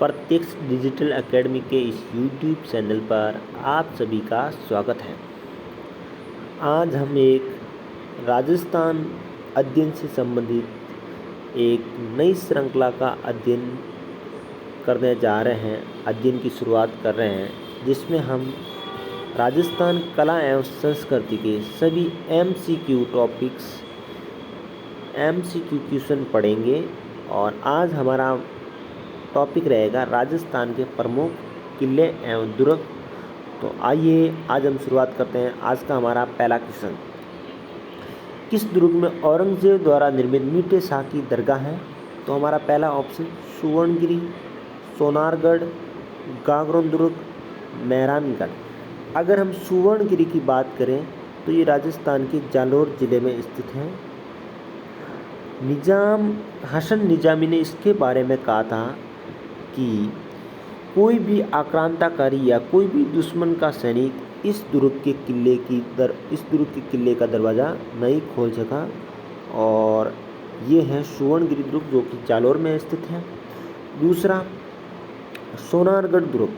प्रत्यक्ष digital academy के इस यूट्यूब चैनल पर आप सभी का स्वागत है। आज हम एक राजस्थान अध्ययन से संबंधित एक नई श्रृंखला का अध्ययन करने जा रहे हैं, अध्ययन की शुरुआत कर रहे हैं, जिसमें हम राजस्थान कला एवं संस्कृति के सभी MCQ टॉपिक्स, MCQ क्वेश्चन पढ़ेंगे। और आज हमारा टॉपिक रहेगा राजस्थान के प्रमुख किले एवं दुर्ग। तो आइए आज हम शुरुआत करते हैं। आज का हमारा पहला क्वेश्चन, किस दुर्ग में औरंगजेब द्वारा निर्मित मीठे शाह की दरगाह है? तो हमारा पहला ऑप्शन सुवर्णगिरी, सोनारगढ़, गागरोन दुर्ग, मेहरानगढ़। अगर हम सुवर्णगिरी की बात करें तो ये राजस्थान के जालोर जिले में स्थित है। हसन निजामी ने इसके बारे में कहा था कि कोई भी आक्रांताकारी या कोई भी दुश्मन का सैनिक इस दुर्ग के किले का दरवाज़ा नहीं खोल सका। और ये है सुवर्णगिरी दुर्ग, जो कि जालोर में स्थित है। दूसरा, सोनारगढ़ दुर्ग,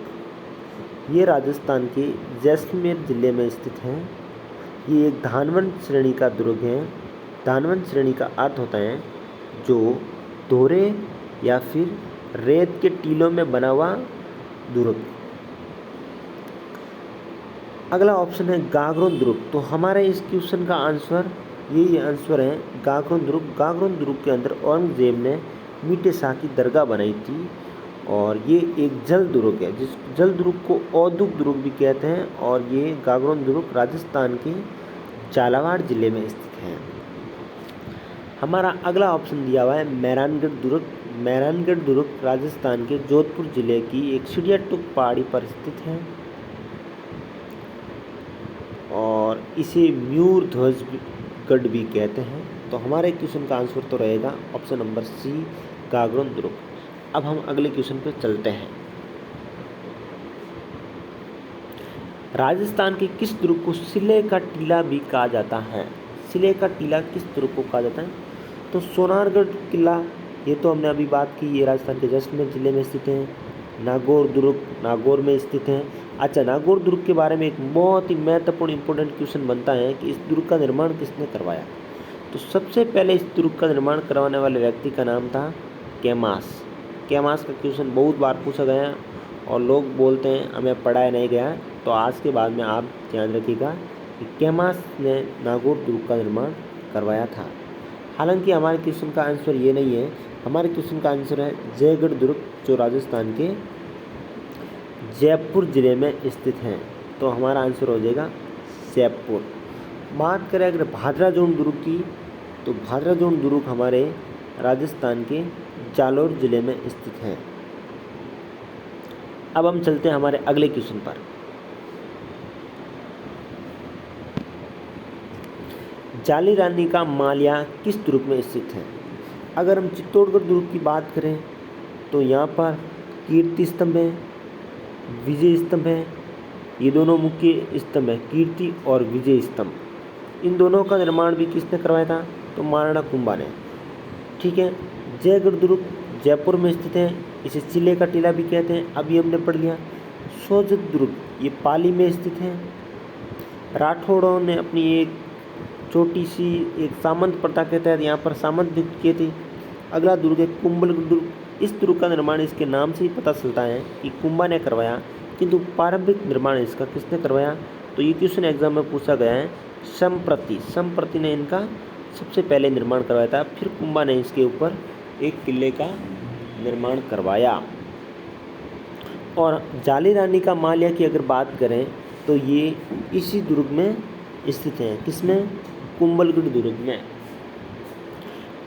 ये राजस्थान के जैसलमेर ज़िले में स्थित है। ये एक धानवंत श्रेणी का दुर्ग है। धानवंत श्रेणी का अर्थ होता है जो दोहरे या फिर रेत के टीलों में बना हुआ दुर्ग। अगला ऑप्शन है गागरोन दुर्ग। तो हमारे इस क्वेश्चन का आंसर यही आंसर है, गागरोन दुर्ग। गागरोन दुर्ग के अंदर औरंगजेब ने मीठे शाह की दरगाह बनाई थी और ये एक जल दुर्ग है, जिस जल दुर्ग को औदुक दुर्ग भी कहते हैं। और ये गागरोन दुर्ग राजस्थान के झालावाड़ जिले में स्थित है। हमारा अगला ऑप्शन दिया हुआ है मेहरानगढ़ दुर्ग। मेहरानगढ़ दुर्ग राजस्थान के जोधपुर जिले की एक चिड़ियाटुक पहाड़ी पर स्थित है और इसे म्यूर ध्वज गढ़ भी कहते हैं। तो हमारे क्वेश्चन का आंसर तो रहेगा ऑप्शन नंबर सी, गागरोन दुर्ग। अब हम अगले क्वेश्चन पर चलते हैं। राजस्थान के किस दुर्ग को सिले का टीला भी कहा जाता है? सिले का टीला किस दुर्ग को कहा जाता है? तो सोनारगढ़ किला, ये तो हमने अभी बात की, ये राजस्थान के जैसलमेर जिले में स्थित है। नागौर दुर्ग नागौर में स्थित है। अच्छा, नागौर दुर्ग के बारे में एक बहुत ही महत्वपूर्ण इंपॉर्टेंट क्वेश्चन बनता है कि इस दुर्ग का निर्माण किसने करवाया? तो सबसे पहले इस दुर्ग का निर्माण करवाने वाले व्यक्ति का नाम था कैमास। कैमास का क्वेश्चन बहुत बार पूछा गया है और लोग बोलते हैं हमें पढ़ाया नहीं गया। तो आज के बाद में आप ध्यान रखिएगा कि कैमास ने नागौर दुर्ग का निर्माण करवाया था। हालांकि हमारे क्वेश्चन का आंसर ये नहीं है, हमारे क्वेश्चन का आंसर है जयगढ़ दुर्ग, जो राजस्थान के जयपुर जिले में स्थित है। तो हमारा आंसर हो जाएगा जयपुर। बात करें अगर भादराजोन दुर्ग की, तो भादराजोन दुर्ग हमारे राजस्थान के जालोर जिले में स्थित है। अब हम चलते हैं हमारे अगले क्वेश्चन पर। जाली रानी का माल्या किस दुर्ग में स्थित है? अगर हम चित्तौड़गढ़ दुर्ग की बात करें तो यहाँ पर कीर्ति स्तंभ है, विजय स्तंभ है। ये दोनों मुख्य स्तंभ है, कीर्ति और विजय स्तंभ। इन दोनों का निर्माण भी किसने करवाया था? तो महाराणा कुंभा ने। ठीक है। जयगढ़ दुर्ग जयपुर में स्थित है, इसे सिले का टीला भी कहते हैं, अभी हमने पढ़ लिया। सोजत दुर्ग ये पाली में स्थित है। राठौड़ों ने अपनी एक छोटी सी एक सामंत प्रथा के तहत यहाँ पर सामंत नियुक्त किए थे। अगला दुर्ग है कुंभलगढ़ दुर्ग। इस दुर्ग का निर्माण इसके नाम से ही पता चलता है कि कुंभा ने करवाया, किंतु प्रारंभिक निर्माण इसका किसने करवाया? तो ये क्वेश्चन एग्जाम में पूछा गया है। संप्रति ने इनका सबसे पहले निर्माण करवाया था, फिर कुंभा ने इसके ऊपर एक किले का निर्माण करवाया। और जाली रानी का माल्या की अगर बात करें तो ये इसी दुर्ग में स्थित है। किसमें? कुंभलगढ़ दुर्ग में।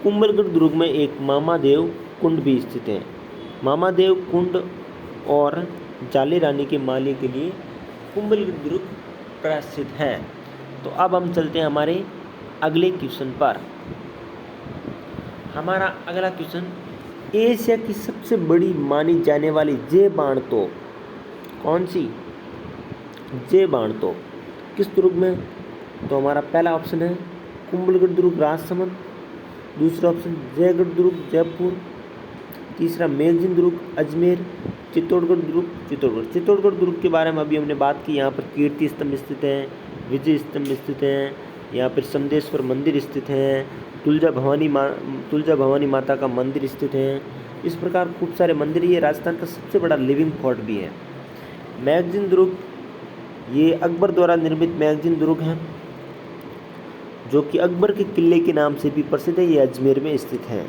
कुंभलगढ़ दुर्ग में एक मामादेव कुंड भी स्थित है। मामादेव कुंड और जाली रानी के माले के लिए कुंभलगढ़ दुर्ग प्रसिद्ध है। तो अब हम चलते हैं हमारे अगले क्वेश्चन पर। हमारा अगला क्वेश्चन, एशिया की सबसे बड़ी मानी जाने वाली जय बाण तोप कौन सी? जय बाण तोप किस दुर्ग में? तो हमारा पहला ऑप्शन है कुंभलगढ़ दुर्ग राजसमंद, दूसरा ऑप्शन जयगढ़ दुर्ग जयपुर, तीसरा मेगजिन दुर्ग अजमेर, चित्तौड़गढ़ दुर्ग के बारे में अभी हमने बात की। यहाँ पर कीर्ति स्तंभ स्थित है, विजय स्तंभ स्थित हैं, यहाँ पर समदेश्वर मंदिर स्थित हैं, तुलजा भवानी माता का मंदिर स्थित है। इस प्रकार खूब सारे मंदिर। ये राजस्थान का सबसे बड़ा लिविंग फोर्ट भी है। मैगजीन दुर्ग, ये अकबर द्वारा निर्मित मैगजीन दुर्ग है, जो कि अकबर के किले के नाम से भी प्रसिद्ध है। ये अजमेर में स्थित है।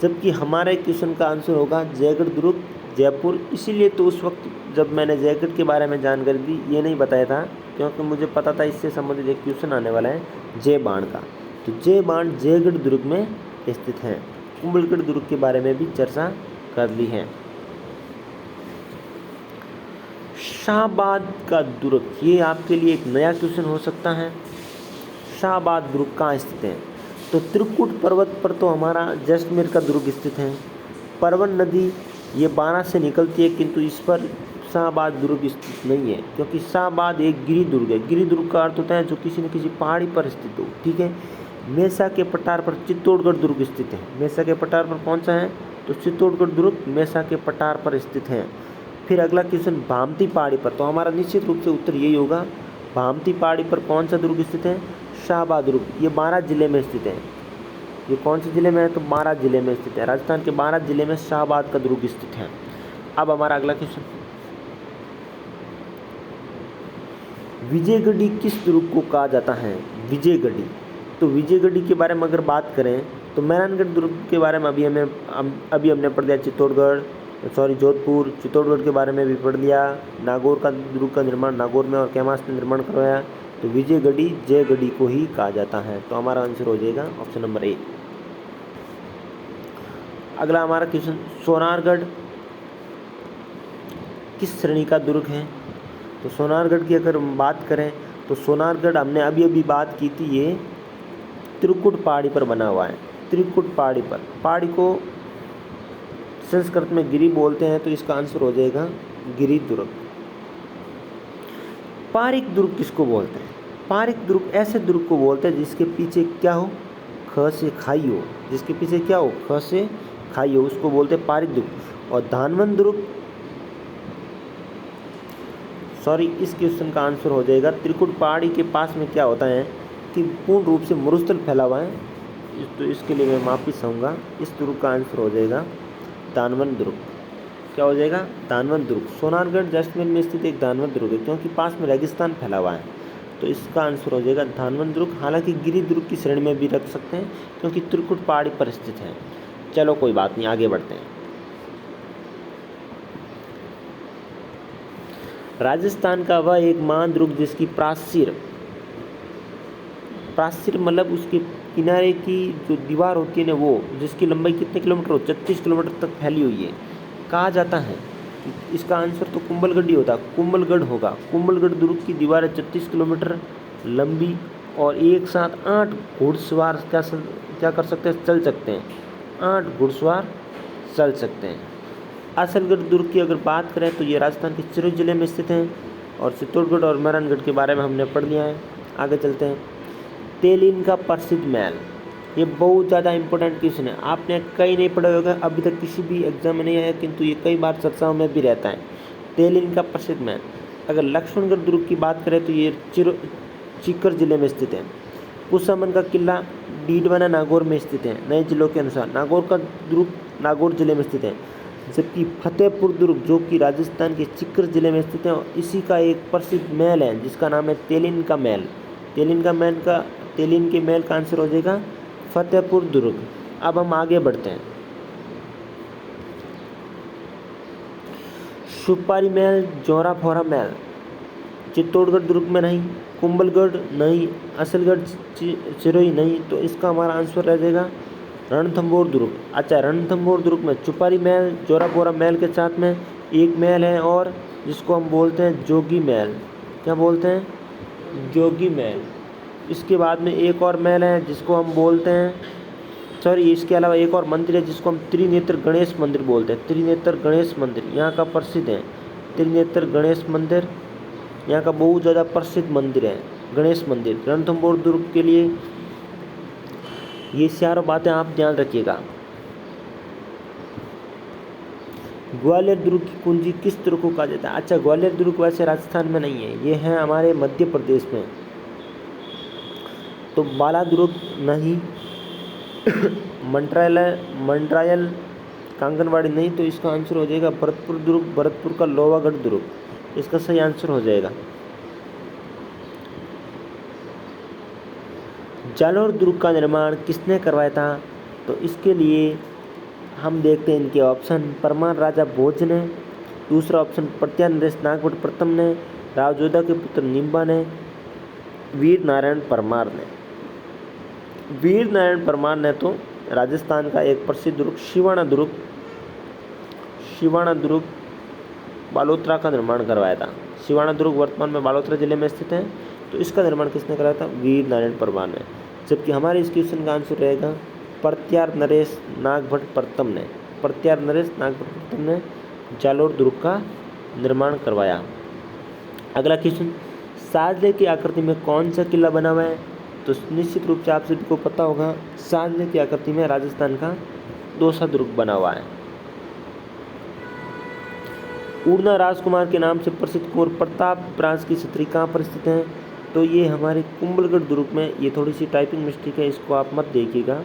जबकि हमारे क्वेश्चन का आंसर होगा जयगढ़ दुर्ग, जयपुर। इसीलिए तो उस वक्त जब मैंने जयगढ़ के बारे में जानकारी दी, ये नहीं बताया था, क्योंकि मुझे पता था इससे संबंधित एक क्वेश्चन आने वाला है जय बाण का। तो जय बाण जयगढ़ दुर्ग में स्थित है। कुंभलगढ़ दुर्ग के बारे में भी चर्चा कर ली है। शाहबाद का दुर्ग, ये आपके लिए एक नया क्वेश्चन हो सकता है। शाहबाद दुर्ग कहाँ स्थित है? तो त्रिकुट पर्वत पर तो हमारा जैसलमेर का दुर्ग स्थित है। परवन नदी ये बारां से निकलती है, किंतु इस पर शाहबाद दुर्ग स्थित नहीं है, क्योंकि शाहबाद एक गिरि दुर्ग है। गिरि दुर्ग का अर्थ होता है जो किसी न किसी पहाड़ी पर स्थित हो। ठीक है। मेसा के पठार पर चित्तौड़गढ़ दुर्ग स्थित है। मेसा के पठार पर कौन सा है? तो चित्तौड़गढ़ दुर्ग मेसा के पठार पर स्थित है। फिर अगला क्वेश्चन भामती पहाड़ी पर, तो हमारा निश्चित रूप से उत्तर यही होगा। भामती पहाड़ी पर कौन सा दुर्ग स्थित है? शाहबाद दुर्ग। ये बारां जिले में स्थित है। ये कौन से जिले में है? तो बारां जिले में स्थित है। राजस्थान के बारां जिले में शाहबाद का दुर्ग स्थित है। अब हमारा अगला क्वेश्चन, विजयगढ़ी किस दुर्ग को कहा जाता है? विजयगढ़ी। तो विजयगढ़ी के बारे में अगर बात करें तो मेहरानगढ़ दुर्ग के बारे में अभी हमने पढ़ लिया। जोधपुर, चित्तौड़गढ़ के बारे में भी पढ़ लिया। नागौर का दुर्ग का निर्माण नागौर में और कैमास ने निर्माण करवाया। तो विजयगढ़ी जयगढ़ी को ही कहा जाता है। तो हमारा आंसर हो जाएगा ऑप्शन नंबर ए। अगला हमारा क्वेश्चन, सोनारगढ़ किस श्रेणी का दुर्ग है? तो सोनारगढ़ की अगर हम बात करें तो सोनारगढ़ हमने अभी बात की थी, ये त्रिकुट पहाड़ी पर बना हुआ है। त्रिकुट पहाड़ी पर, पहाड़ी को संस्कृत में गिरि बोलते हैं, तो इसका आंसर हो जाएगा गिरि दुर्ग। पारिक दुर्ग किसको बोलते हैं? पारिक दुर्ग ऐसे दुर्ग को बोलते हैं जिसके पीछे क्या हो? ख से खाई हो। जिसके पीछे क्या हो? ख से खाई हो, उसको बोलते हैं पारिक दुर्ग। और धानवन दुर्ग, इस क्वेश्चन का आंसर हो जाएगा त्रिकुट पहाड़ी के पास में क्या होता है कि पूर्ण रूप से मरुस्थल फैला हुआ है, तो इसके लिए मैं माफी चाहूँगा। इस दुर्ग का आंसर हो जाएगा धानवन दुर्ग। क्या हो जाएगा? धानवन दुर्ग। सोनारगढ़ जैसलमेर में स्थित एक धानवन दुर्ग है, क्योंकि पास में रेगिस्तान फैला हुआ है, तो इसका आंसर हो जाएगा धानवन दुर्ग। हालांकि गिरि दुर्ग की श्रेणी में भी रख सकते हैं, क्योंकि त्रिकुट पहाड़ी पर स्थित है। चलो कोई बात नहीं, आगे बढ़ते हैं। राजस्थान का वह एक महान दुर्ग जिसकी प्राचीर मतलब उसके किनारे की जो दीवार होती है ना, वो जिसकी लंबाई कितने किलोमीटर हो? 36 किलोमीटर तक फैली हुई है, कहा जाता है कि इसका आंसर तो कुंभलगढ़ ही होता। कुंभलगढ़ होगा। कुंभलगढ़ दुर्ग की दीवार 36 किलोमीटर लंबी और एक साथ 8 घुड़सवार क्या कर सकते हैं? चल सकते हैं। 8 घुड़सवार चल सकते हैं। असलगढ़ दुर्ग की अगर बात करें तो ये राजस्थान के चिरोई जिले में स्थित हैं। और चित्तौड़गढ़ और मेहरानगढ़ के बारे में हमने पढ़ लिया है। आगे चलते हैं। तेलिन का प्रसिद्ध महल, ये बहुत ज़्यादा इंपॉर्टेंट क्वेश्चन है। आपने कई नहीं पढ़ा होगा, अभी तक किसी भी एग्जाम में नहीं आया, किंतु ये कई बार चर्चाओं में भी रहता है। तेलिन का प्रसिद्ध महल। अगर लक्ष्मणगढ़ दुर्ग की बात करें तो ये सीकर जिले में स्थित है। कुशामन का किला डीडवाना नागौर में स्थित है। नए जिलों के अनुसार नागौर का दुर्ग नागौर जिले में स्थित है। जबकि फतेहपुर दुर्ग जो कि राजस्थान के सीकर जिले में स्थित है, और इसी का एक प्रसिद्ध महल है जिसका नाम है तेलिन का महल। तेलिन के महल का आंसर हो जाएगा फतेहपुर दुर्ग। अब हम आगे बढ़ते हैं। सुपारी महल, जोराफोरा महल चित्तौड़गढ़ दुर्ग में नहीं, कुंभलगढ़ नहीं, असलगढ़ चिरोई नहीं, तो इसका हमारा आंसर रह जाएगा रणथंभौर दुर्ग। अच्छा, रणथंभौर दुर्ग में सुपारी महल, जोराफोरा महल के साथ में एक महल है और जिसको हम बोलते हैं जोगी महल। क्या बोलते हैं? जोगी महल। इसके बाद में एक और महल है जिसको हम बोलते हैं, इसके अलावा एक और मंदिर है जिसको हम त्रिनेत्र गणेश मंदिर बोलते हैं। त्रिनेत्र गणेश मंदिर यहाँ का प्रसिद्ध है। त्रिनेत्र गणेश मंदिर यहाँ का बहुत ज़्यादा प्रसिद्ध मंदिर है, गणेश मंदिर। रणथंभौर दुर्ग के लिए ये चारों बातें आप ध्यान रखिएगा। ग्वालियर दुर्ग की कुंजी किस दुर्ग को कहा जाता है? अच्छा, ग्वालियर दुर्ग वैसे राजस्थान में नहीं है, ये है हमारे मध्य प्रदेश में। तो बाला दुर्ग नहीं, मंडरायल कांगनवाड़ी नहीं, तो इसका आंसर हो जाएगा भरतपुर दुर्ग, भरतपुर का लोहागढ़ दुर्ग इसका सही आंसर हो जाएगा। जालोर दुर्ग का निर्माण किसने करवाया था? तो इसके लिए हम देखते हैं इनके ऑप्शन। परमार राजा भोज ने, दूसरा ऑप्शन प्रत्यान नरेश नागभट्ट प्रथम ने, राव जोधा के पुत्र निम्बा ने, वीर नारायण परमार ने। वीर नारायण परमार ने तो राजस्थान का एक प्रसिद्ध दुर्ग शिवाना दुर्ग बालोतरा का निर्माण करवाया था। शिवाना दुर्ग वर्तमान में बालोतरा जिले में स्थित है, तो इसका निर्माण किसने कराया था? वीर नारायण परमार ने। जबकि हमारे इस क्वेश्चन का आंसर रहेगा प्रत्यार नरेश नागभट्ट प्रथम ने। प्रत्यार नरेश नागभट्ट प्रथम ने जालोर दुर्ग का निर्माण करवाया। अगला क्वेश्चन, साजले की आकृति में कौन सा किला बना हुआ है? तो निश्चित रूप से आप सभी को पता होगा, साजले की आकृति में राजस्थान का दौसा दुर्ग बना हुआ है। उड़ना राजकुमार के नाम से प्रसिद्ध कुंवर प्रताप राज की छतरी कहाँ पर स्थित है? तो ये हमारे कुंभलगढ़ दुर्ग में। ये थोड़ी सी टाइपिंग मिस्टेक है, इसको आप मत देखिएगा।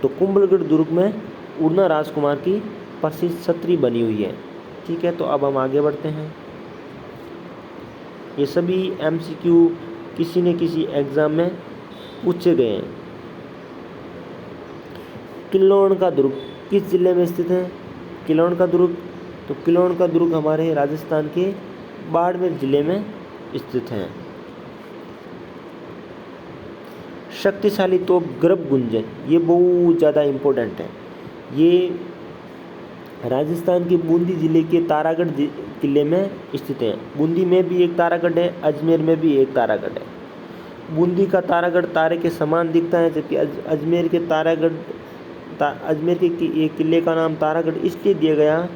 तो कुंभलगढ़ दुर्ग में उड़ना राजकुमार की प्रसिद्ध छतरी बनी हुई है। ठीक है, तो अब हम आगे बढ़ते हैं। ये सभी MCQ किसी न किसी एग्जाम में पूछे गए हैं। किलोन का दुर्ग किस जिले में स्थित है? किलोन का दुर्ग, तो किलोन का दुर्ग हमारे राजस्थान के बाड़मेर जिले में स्थित है। शक्तिशाली तोप गर्भ गुंजन, ये बहुत ज़्यादा इम्पोर्टेंट है। ये राजस्थान के बूंदी जिले के तारागढ़ किले में स्थित है। बूंदी में भी एक तारागढ़ है, अजमेर में भी एक तारागढ़ है। बूंदी का तारागढ़ तारे के समान दिखता है, जबकि अजमेर के एक किले का नाम तारागढ़ इसलिए दिया गया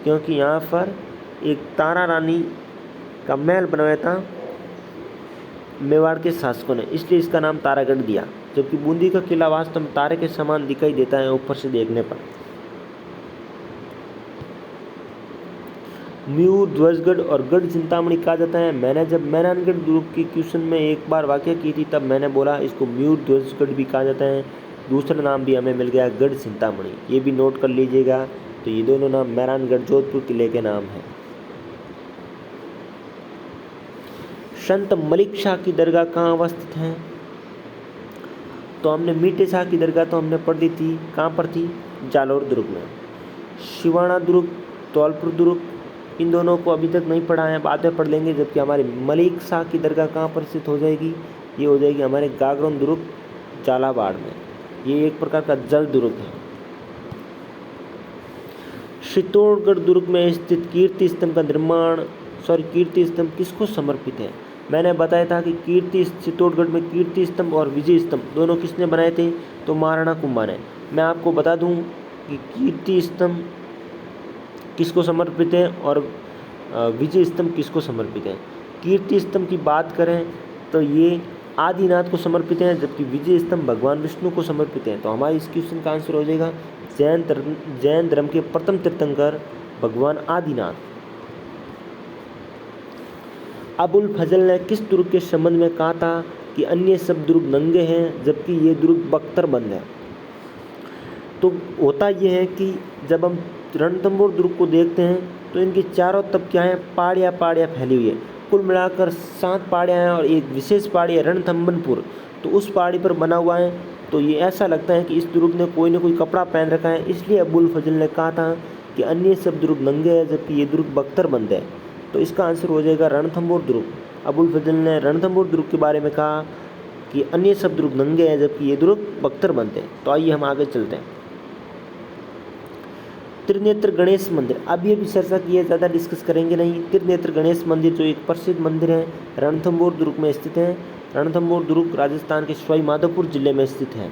क्योंकि यहाँ पर एक तारा रानी का महल बनवाया था मेवाड़ के शासकों ने, इसलिए इसका नाम तारागढ़ दिया। जबकि बूंदी का किला वास्तव में तारे के समान दिखाई देता है ऊपर से देखने पर। म्यूर, ध्वजगढ़ और गढ़ चिंतामणि कहा जाता है। मैंने जब मेहरानगढ़ दुर्ग की क्वेश्चन में एक बार वाक़या की थी, तब मैंने बोला इसको म्यूर ध्वजगढ़ भी कहा जाता है। दूसरा नाम भी हमें मिल गया गढ़ चिंतामणि, ये भी नोट कर लीजिएगा। तो ये दोनों नाम मेहरानगढ़ जोधपुर किले के नाम हैं। संत मलिक शाह की दरगाह कहाँ अवस्थित है? तो हमने मीठे शाह की दरगाह तो हमने पढ़ ली थी, कहाँ पर थी? जालोर दुर्ग में। शिवाना दुर्ग, धौलपुर दुर्ग, इन दोनों को अभी तक नहीं पढ़ा है, बाद में पढ़ लेंगे। जबकि हमारे मलिक शाह की दरगाह कहाँ पर स्थित हो जाएगी? ये हो जाएगी हमारे गागरोन दुर्ग झालावाड़ में। ये एक प्रकार का जल दुर्ग है। चित्तौड़गढ़ दुर्ग में स्थित कीर्ति स्तंभ का कीर्ति स्तंभ किसको समर्पित है? मैंने बताया था कि चित्तौड़गढ़ में कीर्ति स्तंभ और विजय स्तंभ दोनों किसने बनाए थे? तो महाराणा कुंभा ने। मैं आपको बता दूं कि कीर्ति स्तंभ किसको समर्पित है और विजय स्तंभ किसको समर्पित है। कीर्ति स्तंभ की बात करें तो ये आदिनाथ को समर्पित है, जबकि विजय स्तंभ भगवान विष्णु को समर्पित है। तो हमारे इस क्वेश्चन का आंसर हो जाएगा जैन धर्म के प्रथम तीर्थंकर भगवान आदिनाथ। अबुल फजल ने किस दुर्ग के संबंध में कहा था कि अन्य सब दुर्ग नंगे हैं जबकि ये दुर्ग बख्तरबंद है? तो होता यह है कि जब हम रणथंभौर दुर्ग को देखते हैं तो इनकी चारों तरफ क्या है? पहाड़ियाँ फैली हुई है। कुल मिलाकर 7 पहाड़ियाँ हैं और एक विशेष पहाड़ी है रणथंभनपुर, तो उस पहाड़ी पर बना हुआ है। तो ये ऐसा लगता है कि इस दुर्ग ने कोई ना कोई कपड़ा पहन रखा है, इसलिए अबुल फजल ने कहा था कि अन्य सब दुर्ग नंगे हैं जबकि ये दुर्ग बख्तरबंद है। तो इसका आंसर हो जाएगा रणथंभौर दुर्ग। अबुल फजल ने रणथंभौर दुर्ग के बारे में कहा कि अन्य सब दुर्ग नंगे हैं जबकि ये दुर्ग बख्तरबंद है। तो आइए हम आगे चलते हैं। त्रिनेत्र गणेश मंदिर, अभी अभी चर्चा की है, ज़्यादा डिस्कस करेंगे नहीं। त्रिनेत्र गणेश मंदिर जो एक प्रसिद्ध मंदिर है रणथंभौर दुर्ग में स्थित है। रणथंभौर दुर्ग राजस्थान के सवाई माधोपुर जिले में स्थित है।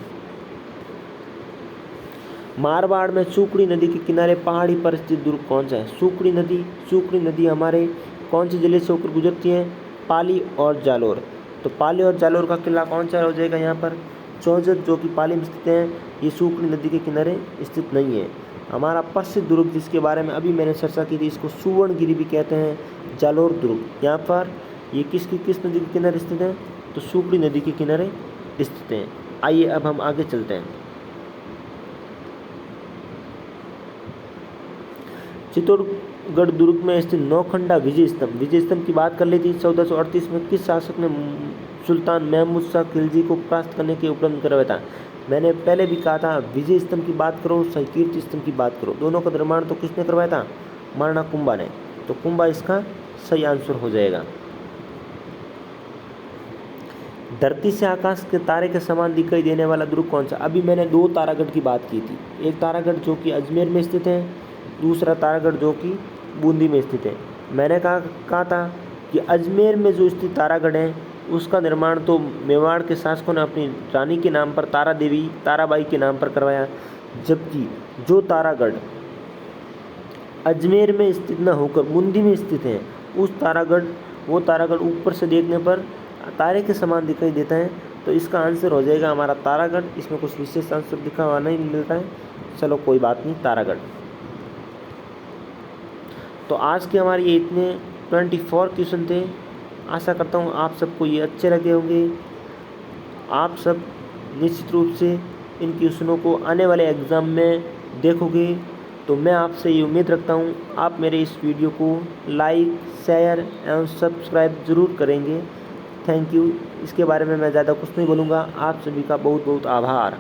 मारवाड़ में सूकड़ी नदी के किनारे पहाड़ी पर स्थित दुर्ग कौन सा है? सूकड़ी नदी हमारे कौन से जिले से होकर गुजरती है? पाली और जालोर। तो पाली और जालोर का किला कौन सा हो जाएगा यहाँ पर? चौजत, जो कि पाली में स्थित है। ये सूकड़ी नदी के किनारे स्थित नहीं है। हमारा प्रसिद्ध दुर्ग जिसके बारे में अभी मैंने चर्चा की थी, इसको सुवर्णगिरी भी कहते हैं, जालोर दुर्ग। यहाँ पर ये किस नदी के किनारे स्थित है? तो सुकड़ी नदी के किनारे स्थित हैं। आइए अब हम आगे चलते हैं। चित्तौड़गढ़ दुर्ग में स्थित नौखंडा विजय स्तंभ की बात कर ली थी। 1438 में किस शासक ने सुल्तान महमूद शाह खिलजी को परास्त करने के उपलब्ध करवाया था? मैंने पहले भी कहा था, विजय स्तंभ की बात करो, कीर्ति स्तंभ की बात करो, दोनों का निर्माण तो किसने करवाया था? महाराणा कुंभा ने। तो कुंभा इसका सही आंसर हो जाएगा। धरती से आकाश के तारे के समान दिखाई देने वाला दुर्ग कौन सा? अभी मैंने 2 तारागढ़ की बात की थी, एक तारागढ़ जो कि अजमेर में स्थित है, दूसरा तारागढ़ जो कि बूंदी में स्थित है। मैंने कहा था कि अजमेर में जो स्थित तारागढ़ है उसका निर्माण तो मेवाड़ के शासकों ने अपनी रानी के नाम पर ताराबाई के नाम पर करवाया, जबकि जो तारागढ़ अजमेर में स्थित न होकर बूंदी में स्थित है वो तारागढ़ ऊपर से देखने पर तारे के समान दिखाई देता है। तो इसका आंसर हो जाएगा हमारा तारागढ़। इसमें कुछ विशेष आंसर लिखा हुआ नहीं मिलता है, चलो कोई बात नहीं, तारागढ़। तो आज के हमारे ये इतने 24 क्वेश्चन थे। आशा करता हूँ आप सबको ये अच्छे लगे होंगे। आप सब निश्चित रूप से इन क्वेश्चनों को आने वाले एग्ज़ाम में देखोगे। तो मैं आपसे ये उम्मीद रखता हूँ आप मेरे इस वीडियो को लाइक, शेयर एवं सब्सक्राइब ज़रूर करेंगे। Thank you. इसके बारे में मैं ज़्यादा कुछ नहीं बोलूँगा। आप सभी का बहुत बहुत आभार।